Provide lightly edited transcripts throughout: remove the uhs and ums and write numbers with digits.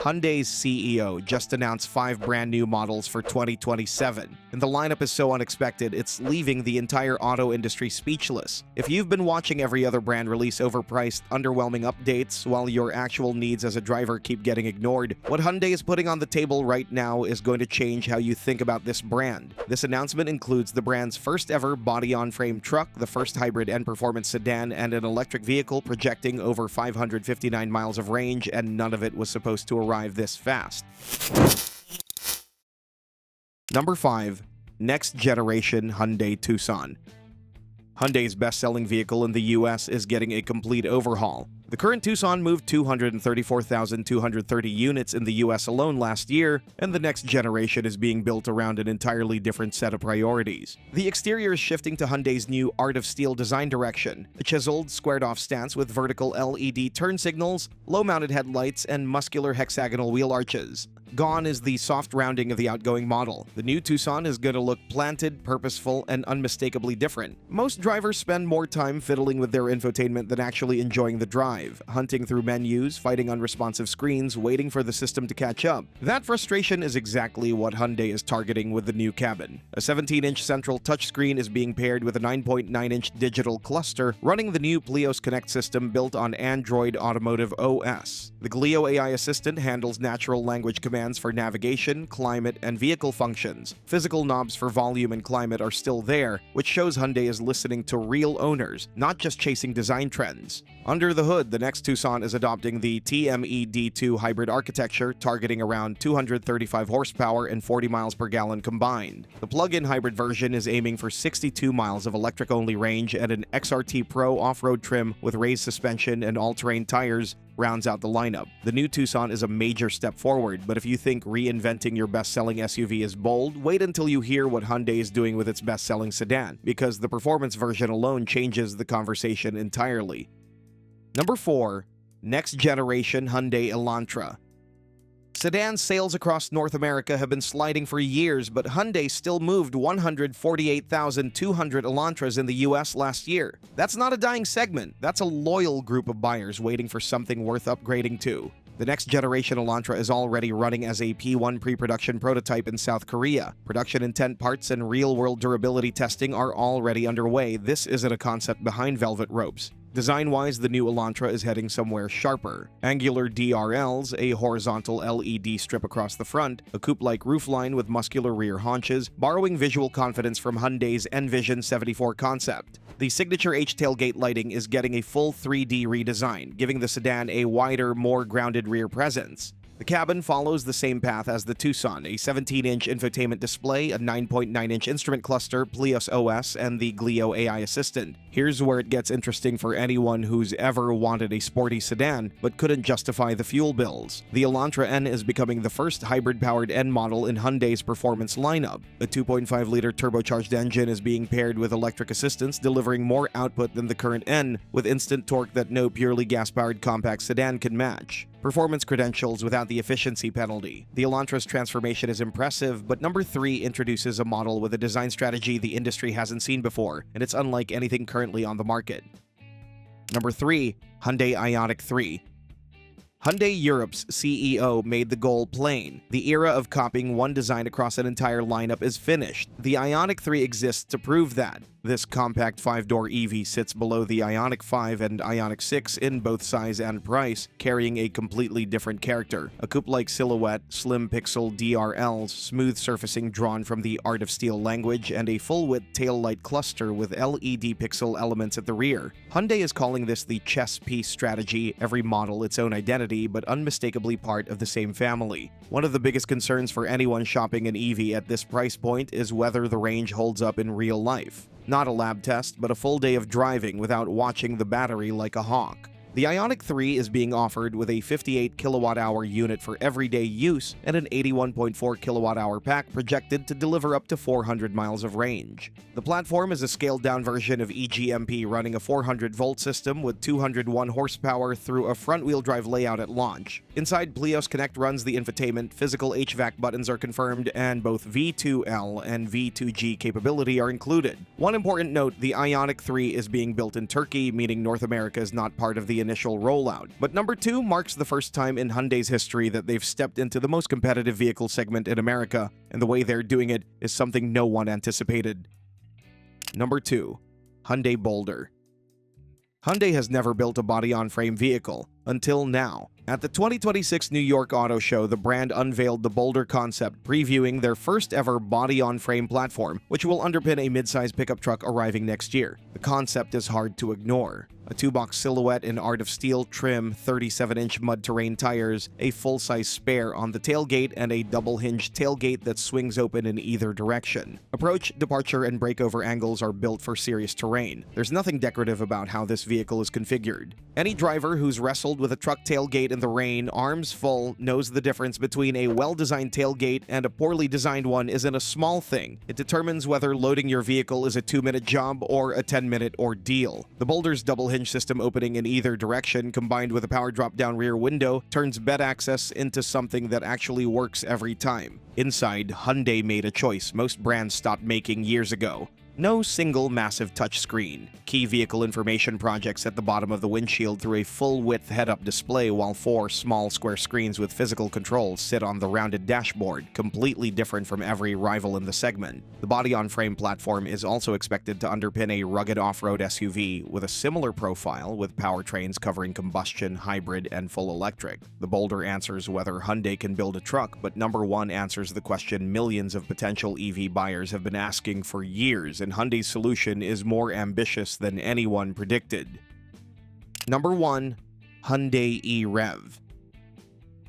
Hyundai's CEO just announced 5 brand new models for 2027, and the lineup is so unexpected it's leaving the entire auto industry speechless. If you've been watching every other brand release overpriced, underwhelming updates while your actual needs as a driver keep getting ignored, what Hyundai is putting on the table right now is going to change how you think about this brand. This announcement includes the brand's first ever body-on-frame truck, the first hybrid and performance sedan, and an electric vehicle projecting over 559 miles of range, and none of it was supposed to arrive this fast. Number 5. Next generation Hyundai Tucson. Hyundai's best-selling vehicle in the US is getting a complete overhaul. The current Tucson moved 234,230 units in the US alone last year, and the next generation is being built around an entirely different set of priorities. The exterior is shifting to Hyundai's new Art of Steel design direction, a chiseled, squared-off stance with vertical LED turn signals, low-mounted headlights, and muscular hexagonal wheel arches. Gone is the soft rounding of the outgoing model. The new Tucson is going to look planted, purposeful, and unmistakably different. Most drivers spend more time fiddling with their infotainment than actually enjoying the drive, hunting through menus, fighting unresponsive screens, waiting for the system to catch up. That frustration is exactly what Hyundai is targeting with the new cabin. A 17-inch central touchscreen is being paired with a 9.9-inch digital cluster running the new Plios Connect system built on Android Automotive OS. The Clio AI assistant handles natural language commands for navigation, climate, and vehicle functions. Physical knobs for volume and climate are still there, which shows Hyundai is listening to real owners, not just chasing design trends. Under the hood, the next Tucson is adopting the TME D2 hybrid architecture, targeting around 235 horsepower and 40 miles per gallon combined. The plug-in hybrid version is aiming for 62 miles of electric-only range, and an XRT Pro off-road trim with raised suspension and all-terrain tires rounds out the lineup. The new Tucson is a major step forward, but if you think reinventing your best-selling SUV is bold, wait until you hear what Hyundai is doing with its best-selling sedan, because the performance version alone changes the conversation entirely. Number 4. Next generation Hyundai Elantra. Sedan sales across North America have been sliding for years, but Hyundai still moved 148,200 Elantras in the US last year. That's not a dying segment, that's a loyal group of buyers waiting for something worth upgrading to. The next generation Elantra is already running as a P1 pre-production prototype in South Korea. Production intent parts and real-world durability testing are already underway. This isn't a concept behind velvet ropes. Design-wise, the new Elantra is heading somewhere sharper. Angular DRLs, a horizontal LED strip across the front, a coupe-like roofline with muscular rear haunches, borrowing visual confidence from Hyundai's Envision 74 concept. The signature H-tailgate lighting is getting a full 3D redesign, giving the sedan a wider, more grounded rear presence. The cabin follows the same path as the Tucson, a 17-inch infotainment display, a 9.9-inch instrument cluster, Plios OS, and the Clio AI assistant. Here's where it gets interesting for anyone who's ever wanted a sporty sedan but couldn't justify the fuel bills. The Elantra N is becoming the first hybrid-powered N model in Hyundai's performance lineup. A 2.5-liter turbocharged engine is being paired with electric assistance, delivering more output than the current N, with instant torque that no purely gas-powered compact sedan can match. Performance credentials without the efficiency penalty. The Elantra's transformation is impressive, but number 3 introduces a model with a design strategy the industry hasn't seen before, and it's unlike anything currently on the market. Number 3. Hyundai Ionic 3. Hyundai Europe's CEO made the goal plain. The era of copying one design across an entire lineup is finished. The Ionic 3 exists to prove that. This compact 5-door EV sits below the Ionic 5 and Ionic 6 in both size and price, carrying a completely different character. A coupe-like silhouette, slim pixel DRLs, smooth surfacing drawn from the Art of Steel language, and a full-width taillight cluster with LED pixel elements at the rear. Hyundai is calling this the chess piece strategy, every model its own identity, but unmistakably part of the same family. One of the biggest concerns for anyone shopping an EV at this price point is whether the range holds up in real life. Not a lab test, but a full day of driving without watching the battery like a hawk. The Ionic 3 is being offered with a 58 kilowatt-hour unit for everyday use and an 81.4 kilowatt-hour pack projected to deliver up to 400 miles of range. The platform is a scaled-down version of EGMP running a 400-volt system with 201 horsepower through a front-wheel drive layout at launch. Inside, Plios Connect runs the infotainment, physical HVAC buttons are confirmed, and both V2L and V2G capability are included. One important note, the Ionic 3 is being built in Turkey, meaning North America is not part of the initial rollout. But number 2 marks the first time in Hyundai's history that they've stepped into the most competitive vehicle segment in America, and the way they're doing it is something no one anticipated. Number 2. Hyundai Boulder. Hyundai has never built a body-on-frame vehicle, until now. At the 2026 New York Auto Show, the brand unveiled the Boulder concept, previewing their first-ever body-on-frame platform, which will underpin a mid-size pickup truck arriving next year. The concept is hard to ignore. A 2-box silhouette in art of steel trim, 37-inch mud-terrain tires, a full-size spare on the tailgate, and a double-hinged tailgate that swings open in either direction. Approach, departure, and breakover angles are built for serious terrain. There's nothing decorative about how this vehicle is configured. Any driver who's wrestled with a truck tailgate in the rain, arms full, knows the difference between a well-designed tailgate and a poorly designed one isn't a small thing. It determines whether loading your vehicle is a 2-minute job or a 10-minute ordeal. The Boulder's double-hinge system opening in either direction, combined with a power drop-down rear window, turns bed access into something that actually works every time. Inside, Hyundai made a choice most brands stopped making years ago. No single massive touchscreen. Key vehicle information projects at the bottom of the windshield through a full-width head-up display, while 4 small square screens with physical controls sit on the rounded dashboard, completely different from every rival in the segment. The body-on-frame platform is also expected to underpin a rugged off-road SUV with a similar profile, with powertrains covering combustion, hybrid, and full electric. The Boulder answers whether Hyundai can build a truck, but number 1 answers the question millions of potential EV buyers have been asking for years, and Hyundai's solution is more ambitious than anyone predicted. Number 1. Hyundai Rev.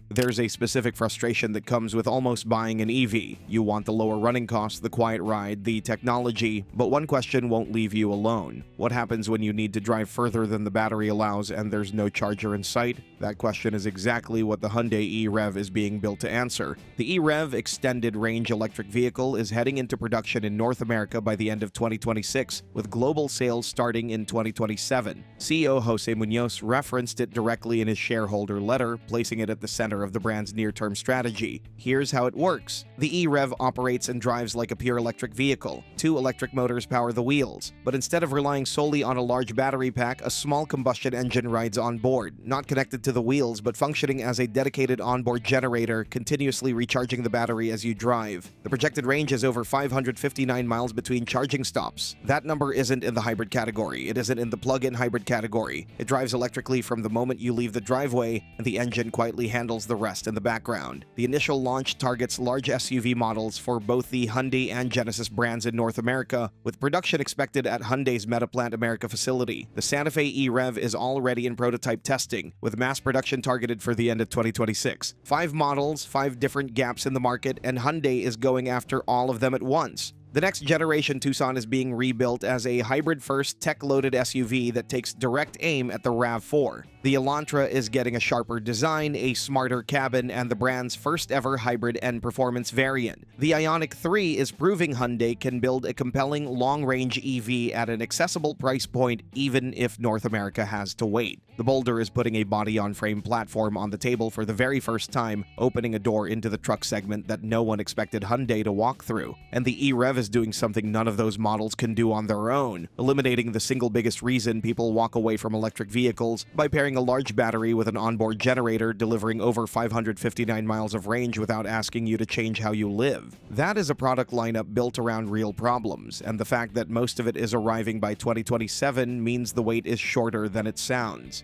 There's a specific frustration that comes with almost buying an EV. You want the lower running costs, the quiet ride, the technology, but one question won't leave you alone. What happens when you need to drive further than the battery allows and there's no charger in sight? That question is exactly what the Hyundai E-Rev is being built to answer. The E-Rev extended range electric vehicle is heading into production in North America by the end of 2026, with global sales starting in 2027. CEO Jose Munoz referenced it directly in his shareholder letter, placing it at the center of the brand's near-term strategy. Here's how it works. The E-Rev operates and drives like a pure electric vehicle. 2 electric motors power the wheels, but instead of relying solely on a large battery pack, a small combustion engine rides on board, not connected to the wheels but functioning as a dedicated onboard generator, continuously recharging the battery as you drive. The projected range is over 559 miles between charging stops. That number isn't in the hybrid category. It isn't in the plug-in hybrid category. It drives electrically from the moment you leave the driveway, and the engine quietly handles the rest in the background. The initial launch targets large SUV models for both the Hyundai and Genesis brands in North America, with production expected at Hyundai's Metaplant America facility. The Santa Fe E-Rev is already in prototype testing, with mass production targeted for the end of 2026. 5 models, 5 different gaps in the market, and Hyundai is going after all of them at once. The next generation Tucson is being rebuilt as a hybrid-first, tech-loaded SUV that takes direct aim at the RAV4. The Elantra is getting a sharper design, a smarter cabin, and the brand's first-ever hybrid and performance variant. The Ionic 3 is proving Hyundai can build a compelling long-range EV at an accessible price point, even if North America has to wait. The Boulder is putting a body-on-frame platform on the table for the very first time, opening a door into the truck segment that no one expected Hyundai to walk through. And the E-Rev is doing something none of those models can do on their own, eliminating the single biggest reason people walk away from electric vehicles by pairing a large battery with an onboard generator, delivering over 559 miles of range without asking you to change how you live. That is a product lineup built around real problems, and the fact that most of it is arriving by 2027 means the wait is shorter than it sounds.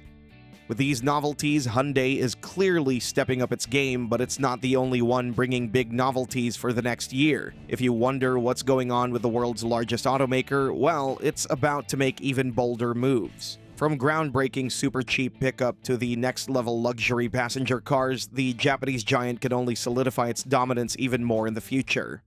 With these novelties, Hyundai is clearly stepping up its game, but it's not the only one bringing big novelties for the next year. If you wonder what's going on with the world's largest automaker, well, it's about to make even bolder moves. From groundbreaking super cheap pickup to the next-level luxury passenger cars, the Japanese giant can only solidify its dominance even more in the future.